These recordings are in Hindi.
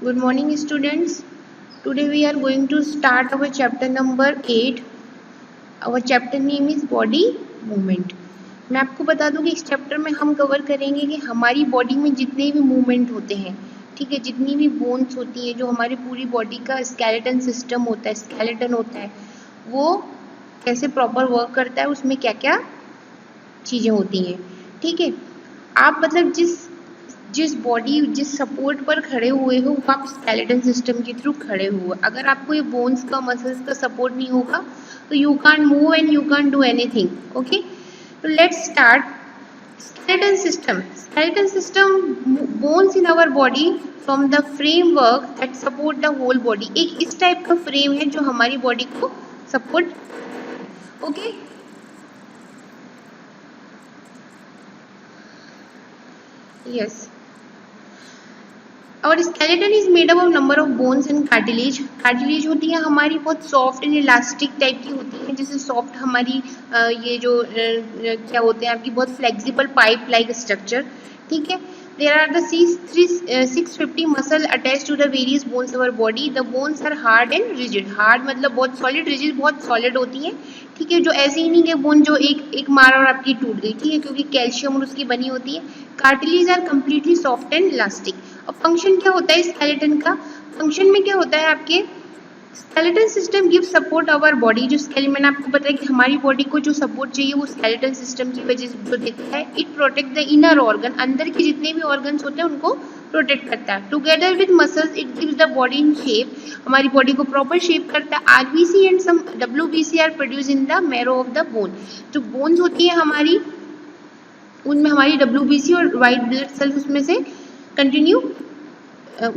Good morning, students. Today we are going to start our chapter number 8. Our chapter name is body movement. मैं आपको बता दूं कि इस चैप्टर में हम कवर करेंगे कि हमारी बॉडी में जितने भी मूवमेंट होते हैं, ठीक है, जितनी भी बोन्स होती हैं, जो हमारी पूरी बॉडी का स्केलेटन सिस्टम होता है, स्केलेटन होता है, वो कैसे प्रॉपर वर्क करता है, उसमें क्या क्या चीज़ें होती हैं, ठीक है। आप मतलब जिस बॉडी जिस सपोर्ट पर खड़े हुए हो वो आप स्केलेटन सिस्टम के थ्रू खड़े हुए। अगर आपको ये बोन्स का मसल्स का सपोर्ट नहीं होगा तो you can't move and you can't do anything. Okay, तो let's start. Skeleton system bones in our body from the framework that support the whole body. एक इस टाइप का फ्रेम है जो हमारी बॉडी को सपोर्ट। ओके, यस, और skeleton is made up of number of bones and cartilage. Cartilage होती है हमारी बहुत सॉफ्ट एंड इलास्टिक टाइप की होती है, जैसे सॉफ्ट हमारी ये जो क्या होते हैं आपकी बहुत फ्लेक्सिबल पाइप लाइक स्ट्रक्चर, ठीक है। There are the 650 muscle attach to the various bones of our body. The bones are hard and rigid. Hard मतलब बहुत सॉलिड, रिजिड बहुत सॉलिड होती है, ठीक है। जो ऐसे ही नहीं है बोन जो एक मार और आपकी टूट गई, ठीक है, क्योंकि कैल्शियम और उसकी बनी होती है। Cartilage are completely soft and elastic. अब फंक्शन क्या होता है स्केलेटन का? फंक्शन में क्या होता है आपके, skeleton system give support our body. जो मैंने आपको बताया कि हमारी बॉडी को जो सपोर्ट चाहिए वो स्केलेटन सिस्टम की वजह से जो देता है। It protect the inner organ, अंदर के जितने भी ऑर्गन्स होते हैं उनको प्रोटेक्ट करता है। Together with muscles it gives the body in shape, हमारी बॉडी को प्रॉपर शेप करता है। RBC and some WBC are produce in the marrow of the bone. जो बोन्स होती है हमारी, उनमें हमारी डब्ल्यूबीसी और वाइट ब्लड सेल्स उसमें से कंटिन्यू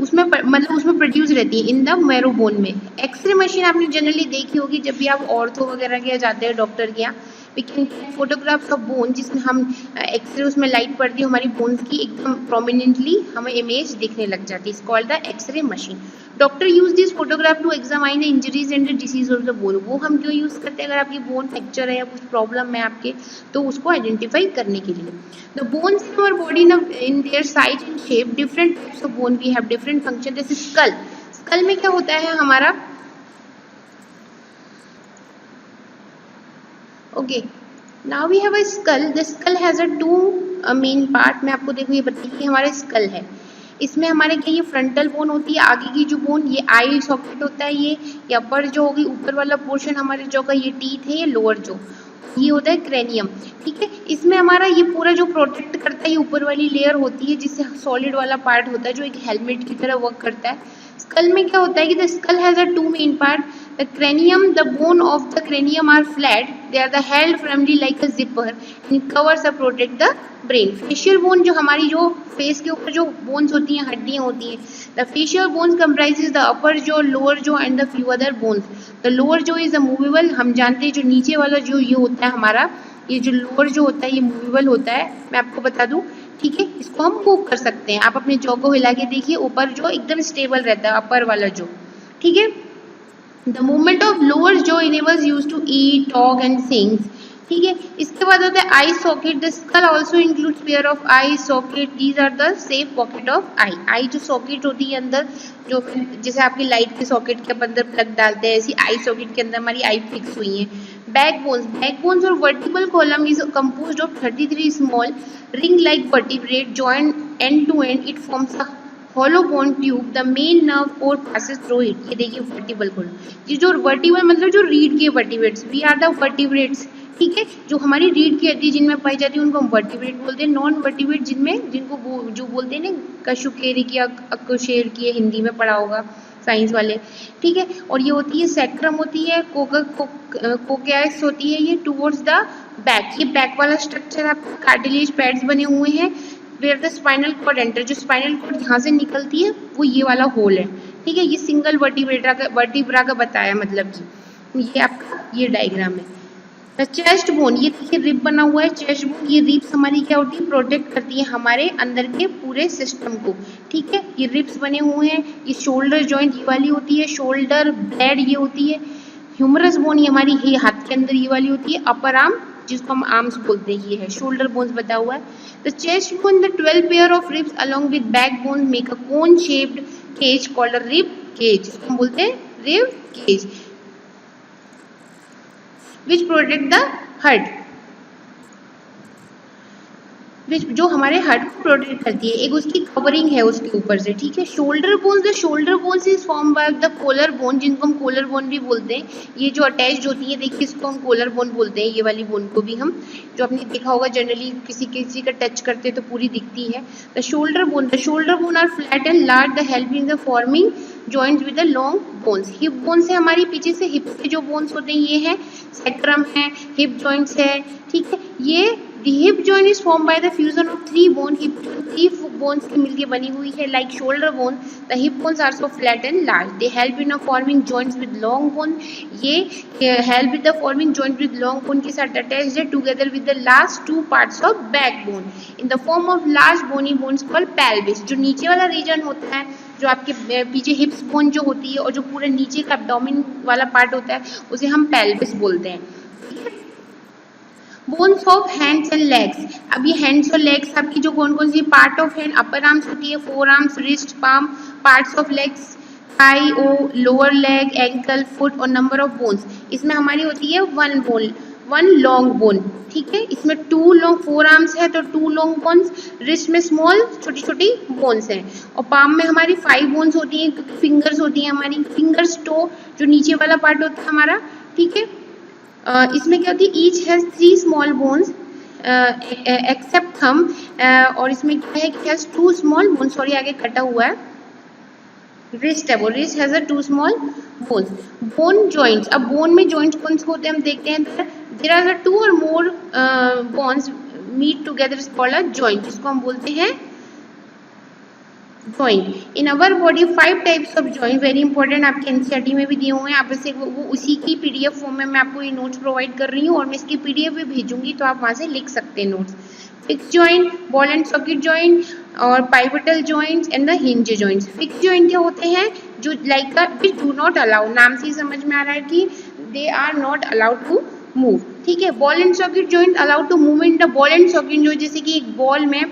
उसमें मतलब उसमें प्रोड्यूस रहती है इन द मैरो बोन में। एक्सरे मशीन आपने जनरली देखी होगी जब भी आप ऑर्थो वगैरह के जाते हैं डॉक्टर के यहाँ, we can photographs of bone, जिसमें हम एक्सरे उसमें लाइट पड़ती है हमारी बोन्स की, एकदम प्रोमिनेंटली हमें इमेज दिखने लग जाती है। It's called the X-ray machine. Doctor use this photograph to examine the injuries and the disease of the bone. वो हम क्यों यूज करते हैं? अगर आपकी बोन फ्रैक्चर है या कुछ प्रॉब्लम है आपके, तो उसको आइडेंटिफाई करने के लिए। The bones in our body in their size and shape, different types of bone we have different function. जैसे स्कल, स्कल में क्या होता है हमारा, okay, now we have a skull. The skull has a two main part. मैं आपको देखो ये बताइए कि हमारा स्कल है, इसमें हमारे क्या ये फ्रंटल बोन होती है, आगे की जो बोन, ये आई सॉकेट होता है, ये अपर जो होगी ऊपर वाला पोर्शन हमारे जो का ये टीथ है, ये लोअर जो, ये होता है क्रेनियम, ठीक है। इसमें हमारा ये पूरा जो प्रोटेक्ट करता है ये ऊपर वाली लेयर होती है, जिससे सॉलिड वाला पार्ट होता है जो एक हेलमेट की तरह वर्क करता है। स्कल में क्या होता है कि the skull has a two main part. The cranium, the bone of the cranium are flat, they are the held firmly like a zipper and covers or protect the brain. Facial bone जो हमारी जो फेस के ऊपर जो बोन्स होती हैं, हड्डियां होती हैं, the facial bones comprises the upper jaw, lower jaw and the few other bones. The lower jaw is a movable, हम जानते हैं जो नीचे वाला जो ये होता है हमारा, ये जो लोअर जो होता है ये मूवेबल होता है। मैं आपको बता दूं, ठीक है, इसको हम मूव कर सकते हैं। आप अपने जॉ को हिला के देखिए, ऊपर जो एकदम स्टेबल रहता है, अपर वाला जो, ठीक है। The movement of lower jaw enables you to eat, talk and sing, ठीक है। इसके बाद होता है eye socket. The skull also includes pair of eye socket, these are the safe pocket of eye. Eye जो सॉकेट होती है अंदर, जो जैसे आपकी लाइट के सॉकेट के अंदर प्लग डालते हैं, ऐसी आई सॉकेट के अंदर हमारी आई फिक्स हुई है। बैकबोन्स और vertical column is composed of 33 small ring like vertebrate joint end to end. It forms a hollow bone tube, the main nerve core passes through it। ये देखिए वर्टिबल कॉलम, ये जो वर्टिबल मतलब जो रीढ़ के vertebrates, we are the vertebrates, ठीक है। जो हमारी रीढ़ की हड्डी जिनमें पाई जाती है उनको हम वर्टिब्रेट बोलते हैं। नॉन वर्टिब्रेट जिनमें, जिनको जो बोलते हैं ना कशुकेरी की, अकुशेर की, हिंदी में पढ़ा होगा साइंस वाले, ठीक है। और ये होती है सैक्रम होती है, कोकैक्स होती है ये टुवर्ड्स द बैक। ये बैक वाला स्ट्रक्चर आपका कार्टिलेज पैड्स बने हुए हैं। Where the spinal cord enter, जो स्पाइनल कॉर्ड यहाँ से निकलती है वो ये वाला होल है, ठीक है। ये सिंगल वर्टिब्रा का बताया, मतलब कि ये आपका ये डायग्राम है। द चेस्ट बोन, ये देखिए रिब बना हुआ है, चेस्ट बोन, ये रिब्स हमारी क्या होती है, प्रोटेक्ट करती है हमारे अंदर के पूरे सिस्टम को, ठीक है। ये रिब्स बने हुए हैं। ये शोल्डर जॉइंट ये वाली होती है, शोल्डर ब्लेड ये होती है। ह्यूमरस बोन ये हमारी ये हाथ के अंदर ये वाली होती है। अपर आर्म जिसको हम आर्म्स बोलते हैं ये है। शोल्डर बोन्स बता हुआ है। The chest bone, the 12 pair of ribs along with backbone make a cone shaped cage called a rib cage, इसको हम बोलते हैं rib cage, which protect the heart, जो हमारे हार्ट को प्रोटेक्ट करती है, एक उसकी कवरिंग है उसके ऊपर से, ठीक है। Shoulder bones, the shoulder bones is form by the collar bone, जिनको हम कोलर बोन भी बोलते हैं, ये जो अटैच्ड होती है, देखिए इसको हम कोलर बोन बोलते हैं, ये वाली बोन को भी हम, जो आपने देखा होगा जनरली किसी का टच करते हैं तो पूरी दिखती है। The shoulder bone are flat and large, the helping the forming joints with the long bones. Hip bones है हमारी पीछे से, हिप के जो बोन्स होते हैं ये है सैक्रम है, हिप जॉइंट्स है, ठीक है। ये The hip joint is formed by the fusion of three bones, three bones की मिलके बनी हुई है, like shoulder bone. The hip bones are so flat and large. They help in forming joints with long bone. ये help with the forming joint with long bone के साथ attached है together with the last two parts of backbone in the form of large bony bones called pelvis. जो नीचे वाला region होता है, जो आपके पीछे हिप्स बोन जो होती है और जो पूरे नीचे का एब्डोमेन वाला पार्ट होता है उसे हम पेल्विस बोलते हैं। Bones of hands and legs, अब ये हैंड्स और लेग्स आपकी जो कौन कौन सी part of hand, upper arms होती है, forearms, wrist, palm, parts of legs, thigh, oh, lower leg, ankle, foot और नंबर ऑफ बोन्स, इसमें हमारी होती है वन लॉन्ग बोन, ठीक है। इसमें टू लॉन्ग, फोर आर्म्स है तो टू लॉन्ग बोन्स, रिस्ट में स्मॉल छोटी छोटी बोन्स हैं, और पाम में हमारी 5 बोन्स होती हैं, फिंगर्स होती हैं हमारी, फिंगर्स टो जो नीचे वाला पार्ट होता है हमारा, ठीक है। इसमें क्या होती है, each has 3 small bones except thumb, और इसमें क्या है कि हैज 2 स्मॉल बोन्स, सॉरी आगे कटा हुआ है, रिस्ट है वो, wrist has 2 small bones. Bone joints, अब बोन में जॉइंट्स कौन से होते हैं हम देखते हैं, there are 2 or more bones meet together is called a joint, जिसको हम बोलते हैं joint. In our body 5 types of joint, very important, आपके एनसीईआरटी में भी दिए हुए हैं, आप इसे वो उसी की पीडीएफ फॉर्म में मैं आपको ये नोट्स प्रोवाइड कर रही हूँ और मैं इसकी पीडीएफ भी भेजूंगी, तो आप वहाँ से लिख सकते हैं notes. Fix joint, ball and socket joint और pivotal joints and the hinge joints. Fix joint क्या होते हैं, जो like which do not allow, नाम से ही समझ में आ रहा है कि they are not allowed to move, ठीक है। Ball and socket joint allowed to movement, the ball and socket जो जैसे कि एक बॉल में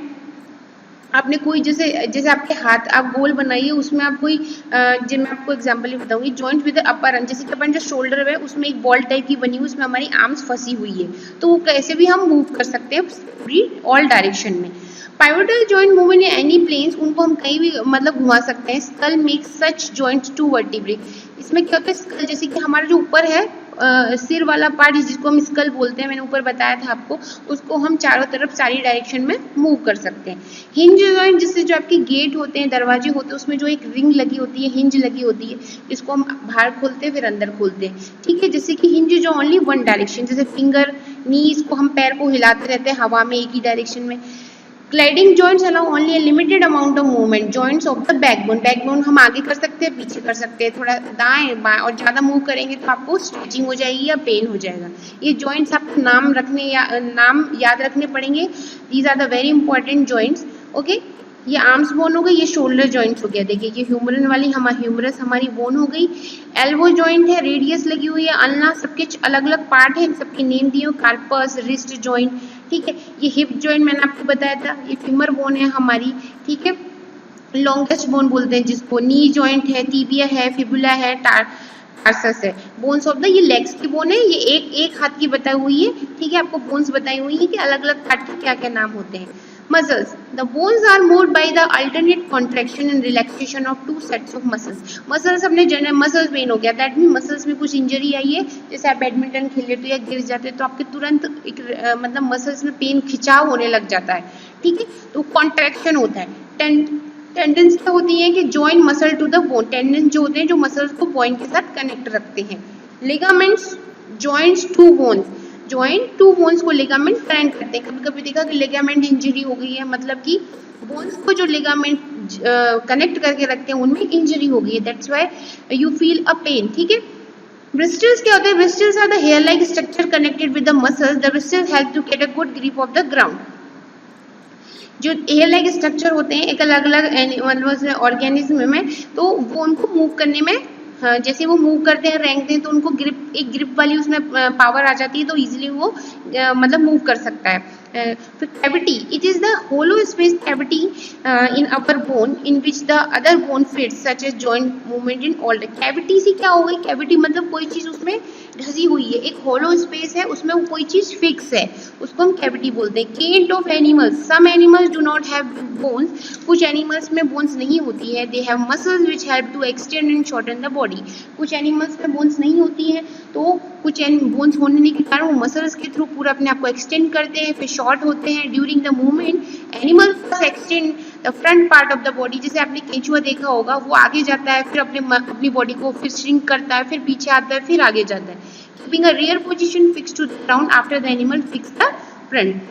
आपने कोई जैसे आपके हाथ आप गोल बनाइए, उसमें आप कोई जो मैं आपको एग्जांपल ही बताऊंगी, जॉइंट विद अपर आर्म, जैसे कि अपन जो शोल्डर है उसमें एक बॉल टाइप की बनी हुई, उसमें हमारी आर्म्स फंसी हुई है, तो वो कैसे भी हम मूव कर सकते हैं पूरी ऑल डायरेक्शन में। Pivotal joint move in any planes, उनको हम कहीं भी मतलब घुमा सकते हैं। Skull makes such joints to vertebrae, इसमें क्या होता है, स्कल जैसे कि हमारा जो ऊपर है सिर वाला पार्ट जिसको हम स्कल बोलते हैं, मैंने ऊपर बताया था आपको, उसको हम चारों तरफ सारी डायरेक्शन में मूव कर सकते हैं। हिंज जॉइंट, जिससे जो आपके गेट होते हैं, दरवाजे होते हैं, उसमें जो एक रिंग लगी होती है, हिंज लगी होती है, जिसको हम बाहर खोलते हैं फिर अंदर खोलते हैं, ठीक है। जैसे कि हिंज जो ओनली वन डायरेक्शन, जैसे फिंगर, नीज को हम पैर को हिलाते रहते हैं हवा में एक ही डायरेक्शन में। Gliding joints allow only a limited amount of movement, joints of the backbone, backbone हम आगे कर सकते हैं, पीछे कर सकते हैं, थोड़ा दाएं बाएं, और ज़्यादा मूव करेंगे तो आपको स्ट्रेचिंग हो जाएगी या पेन हो जाएगा। ये जॉइंट्स आपको नाम याद रखने पड़ेंगे, these are the very important joints, okay. ये आर्म्स बोन हो गई, ये शोल्डर जॉइंट्स हो गया, देखिए ये ह्यूमरन वाली ह्यूमरस हमारी बोन हो गई। एल्बो जॉइंट है, रेडियस लगी हुई है, अल्ना, सबके अलग अलग पार्ट है, सबके नेम दिए, कार्पस, रिस्ट जॉइंट, ठीक है। ये हिप जॉइंट मैंने आपको बताया था, ये फीमर बोन है हमारी, ठीक है, लॉन्गेस्ट बोन बोलते हैं जिसको। नी जॉइंट है, टीबिया है, फिबुला है, टार्सस है। बोन्स ऑफ द, ये लेग्स की बोन है, ये एक हाथ की बताई हुई है, ठीक है। आपको बोन्स बताई हुई है कि अलग अलग पार्ट के क्या क्या नाम होते हैं। Muscles. The bones are moved by the alternate contraction and relaxation of 2 sets of muscles. Muscles अपने जनरल मसल्स पेन हो गया, दैट मीन मसल्स में कुछ इंजरी आई है, जैसे आप बैडमिंटन खेल लेते हो या गिर जाते हो तो आपके तुरंत मतलब मसल्स में पेन, खिंचाव होने लग जाता है, ठीक है, तो कॉन्ट्रैक्शन होता है। टेंडेंस क्या होती है कि joint muscle to the bone, tendons जो होते हैं जो मसल्स को बॉइंट के साथ कनेक्ट रखते हैं। Ligaments joints to bones, joint to bones को लिगामेंट कनेक्ट करते हैं। कभी कभी देखा कि लिगामेंट इंजरी हो गई है, मतलब कि बोन्स को जो लिगामेंट कनेक्ट करके रखते हैं उनमें इंजरी हो गई है, that's why you feel a pain, ठीक है। ब्रिस्टल्स क्या होते हैं, bristles are the hair like structure connected with the muscles, the bristles help to get a good grip of the ground. जो हेयर लाइक स्ट्रक्चर होते हैं एक अलग अलग मतलब ऑर्गेनिज्म में, तो वो उनको मूव करने में, जैसे वो मूव करते हैं, रेंगते हैं, तो उनको एक ग्रिप वाली उसमें पावर आ जाती है, तो इजीली वो मतलब मूव कर सकता है। फिर cavity, it is the hollow space cavity in upper bone in which the other bone fits such as joint movement in all the. Cavity से क्या हो गई, कैविटी मतलब कोई चीज उसमें ढसी हुई है, एक होलो स्पेस है, उसमें वो कोई चीज फिक्स है, उसको हम कैविटी बोलते हैं। Kind of animals, some animals do not have bones, कुछ एनिमल्स में बोन्स नहीं होती है। They have muscles which help to extend and shorten the body, कुछ एनिमल्स में बोन्स नहीं होती है, तो कुछ बोन्स होने के कारण वो मसल्स के थ्रू पूरा अपने आप को एक्सटेंड करते हैं, फिर शॉर्ट होते हैं। During the movement animals extend the front part of the body, जैसे आपने केंचुआ देखा होगा, वो आगे जाता है, फिर अपनी बॉडी को फिर श्रिंक करता है, फिर पीछे आता है, फिर आगे जाता है। Keeping a rear position fixed to the ground after the animal fix the front,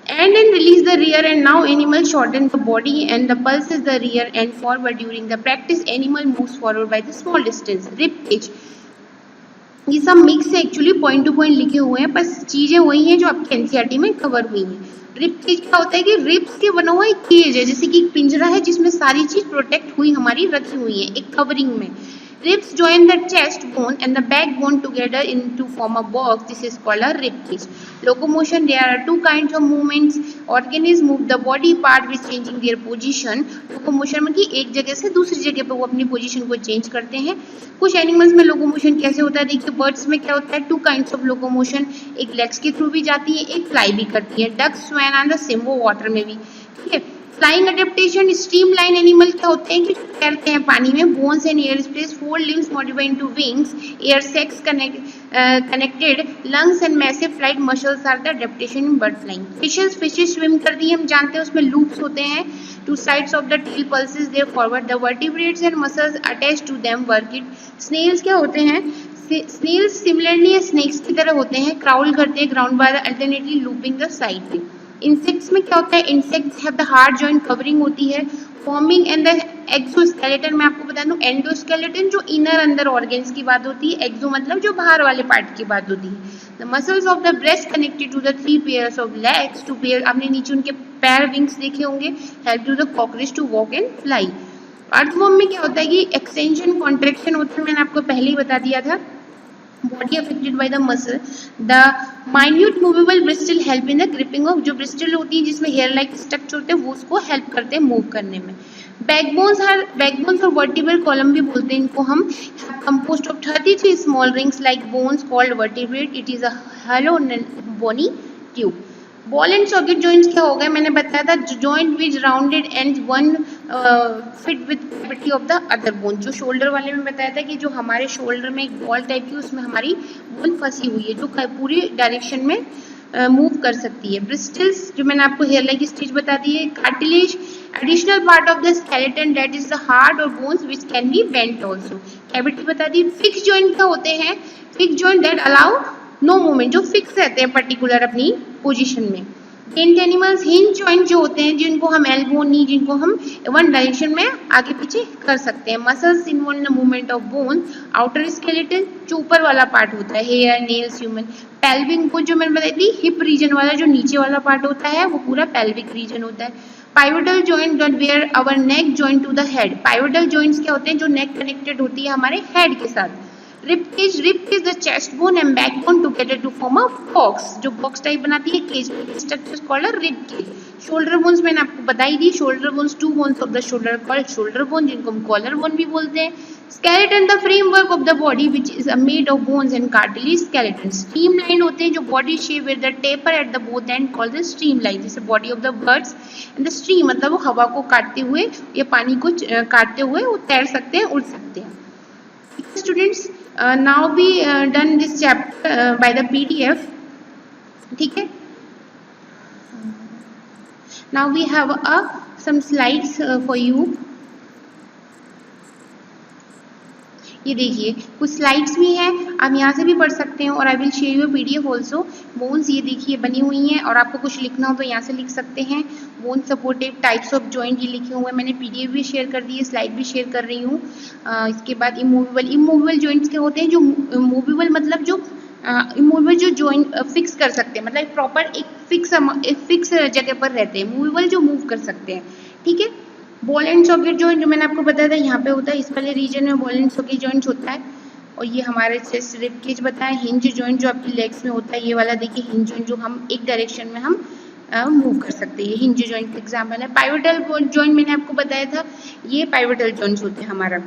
and then release the rear, and now animal shorten the body and the pulses the rear and forward. During the practice animal moves forward by the small distance. Rib cage, ये सब मिक्स है एक्चुअली, पॉइंट टू पॉइंट लिखे हुए हैं, बस चीजें वही हैं जो आपके एनसीईआरटी में कवर हुई हैं। रिब केज क्या होता है कि रिब्स के बना हुआ एक केज है, जैसे कि एक पिंजरा है जिसमें सारी चीज प्रोटेक्ट हुई हमारी रखी हुई है एक कवरिंग में। Ribs join the chest bone and the backbone together to form a box. This is called a rib cage. Locomotion, there are two kinds of movements. Organisms move the body part with changing their position. Locomotion में कि एक जगह से दूसरी जगह पे वो अपनी पोजीशन को चेंज करते हैं। कुछ एनिमल्स में लोकोमोशन कैसे होता है, देखिए बर्ड्स में क्या होता है, टू काइंड्स ऑफ लोकोमोशन, एक लेग्स के थ्रू भी जाती है, एक फ्लाई भी करती है। Duck, swan and the same, वो वाटर में भी, ठीक है। फ्लाइंग अडेप्टेशन, स्ट्रीमलाइन एनिमल क्या होते हैं कि तैरते हैं पानी में। Bones and air space, forelimbs modified into wings, air sacs connected, lungs and massive flight muscles are the adaptation in bird flying. Fishes, fishes swim करती हैं, हम जानते हैं उसमें लूप्स होते हैं, two sides of the tail pulses there forward, the vertebrates and muscles attached to them work it. Snails क्या होते हैं, स्नेल्स सिमिलरली स्नेक्स की तरह होते हैं, क्राउल करते हैं ground by alternately looping the side. Insects में क्या होता है, insects have the hard joint covering होती है, फॉर्मिंग एंड द एक्सोस्केलेटन, मैं आपको बता दूं एंडोस्केलेटन जो इनर अंदर ऑर्गन्स की बात होती है, एक्सो मतलब जो बाहर वाले पार्ट की बात होती है। The muscles of the breast connected to the three pairs of legs, two pair, आपने नीचे उनके पैर विंग्स देखे होंगे, help to the cockroach to walk and fly. Earthworm में क्या होता है कि एक्सटेंशन कॉन्ट्रैक्शन होता है, मैंने आपको पहले ही बता दिया था। Body affected by the muscle, the minute movable bristle help in the gripping of, जो bristle होती है जिसमें hair like structure होते हैं वो उसको हेल्प करते हैं मूव करने में। बैकबोन्स और वर्टिब्रल कॉलम भी बोलते हैं इनको हम, composed of 33 small rings like bones called vertebrate. It is a hollow bony tube. Ball and socket joints क्या हो गए, मैंने बताया था joint which rounded and one fit with cavity of the other bone. जो शोल्डर वाले में बताया था कि जो हमारे शोल्डर में एक बॉल टाइप की उसमें हमारी बोन फंसी हुई है जो पूरी डायरेक्शन में मूव कर सकती है। ब्रिस्टल्स जो मैंने आपको हेयर लाइक स्टेज बता दी है। Cartilage, additional part of the skeleton that is the heart और bones which can be bent also. Cavity बता दी। फिक्स जॉइंट क्या होते हैं, fix joint that allow no movement, जो फिक्स रहते हैं पर्टिकुलर अपनी पोजीशन में। हिंज एनिमल्स, हिंज जॉइंट जो होते हैं जिनको हम एल्बो नी, जिनको हम वन डायरेक्शन में आगे पीछे कर सकते हैं। Muscles involve in the movement of bone. Outer skeleton जो ऊपर वाला पार्ट होता है, hair, nails, human. Pelvic bone जो मैंने बताई थी, हिप रीजन वाला जो नीचे वाला पार्ट होता है वो पूरा पेल्विक रीजन होता है। Pivotal joint that where our neck joint to the head. Pivotal joints क्या होते हैं, जो नेक कनेक्टेड होती है हमारे हेड के साथ। Rib cage the chest bone and backbone together to form a box, जो बॉक्स टाइप बनाती है cage structure called a rib cage. Shoulder bones मैंने आपको बताई दी, shoulder bones, two bones of the shoulder called shoulder bone, जिनको हम कॉलर बोन भी बोलते हैं। Skeleton, the framework of the body which is made of bones and cartilage. Skeleton streamline होते हैं, जो body shape with the taper at the both end called the streamline, जैसे body of the birds and the stream मतलब वो हवा को काटते हुए या पानी को काटते हुए वो तैर सकते हैं, उड़ सकते हैं। Students now we done this chapter by the PDF, ठीक है। now we have some slides for you। ये देखिए कुछ स्लाइड्स भी हैं, आप यहाँ से भी पढ़ सकते हैं और I will share you PDF also. Bones ये देखिए बनी हुई हैं और आपको कुछ लिखना हो तो यहाँ से लिख सकते हैं। Bone supportive types of joint ये लिखे हुए हैं, मैंने PDF भी शेयर कर दी है, स्लाइड भी शेयर कर रही हूँ। इसके बाद इमूवेबल जॉइंट्स के होते हैं, जो मूवेबल मतलब जो इमूवेबल जो जॉइंट फिक्स कर सकते हैं, मतलब प्रॉपर एक फिक्स जगह पर रहते हैं। मूवेबल जो मूव कर सकते हैं, ठीक है। बॉल एंड सॉकेट जॉइंट जो मैंने आपको बताया था यहाँ पे होता है, इस वाले रीजन में बॉल एंड सॉकेट जॉइंट होता है। और ये हमारे चेस्ट रिब केज बताया। हिंज जॉइंट जो आपकी लेग्स में होता है, ये वाला देखिए हिंज जॉइंट जो हम एक डायरेक्शन में हम मूव कर सकते हैं। ये हिंज जॉइंट का एग्जाम्पल है। पाइवोटल जॉइंट मैंने आपको बताया था, ये पाइवोटल जॉइंट्स होते हैं हमारा।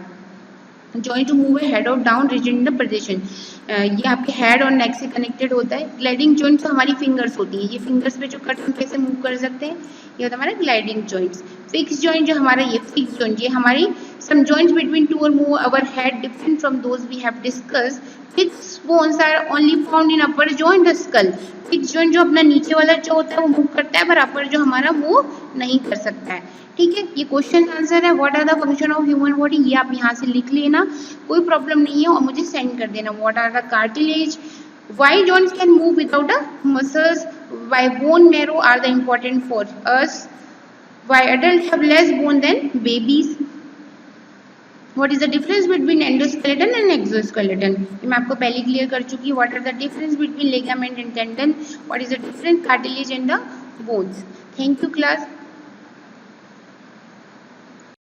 जॉइंट टू मूव हेड और down region in the position, ये आपके हेड और नेक से कनेक्टेड होता है। ग्लाइडिंग जॉइंट्स हमारी फिंगर्स होती हैं, ये फिंगर्स पे जो कट हम कैसे मूव कर सकते हैं, ये होता है हमारा ग्लाइडिंग जॉइंट्स। फिक्स जॉइंट जो हमारा, ये फिक्स जॉइंट, ये हमारी सम जॉइंट्स बिटवीन टू और move our head different from those we have discussed. Fixed bones are only found in upper joint the skull. Fix joint जो अपना नीचे वाला जो होता है वो मूव करता है, पर अपर जो हमारा मूव नहीं कर सकता है। ठीक है, ये क्वेश्चन आंसर है। What are the function of human body, ये आप यहाँ से लिख लेना, कोई प्रॉब्लम नहीं है, और मुझे सेंड कर देना। What are the cartilage, why joints can move without a muscles, why bone marrow are the important for us, why adult have less bone than babies, what is the difference between endoskeleton and exoskeleton, ये मैं आपको पहले क्लियर कर चुकी हूँ। What are the difference between ligament and tendon, what is the difference cartilage and the bones. Thank you class.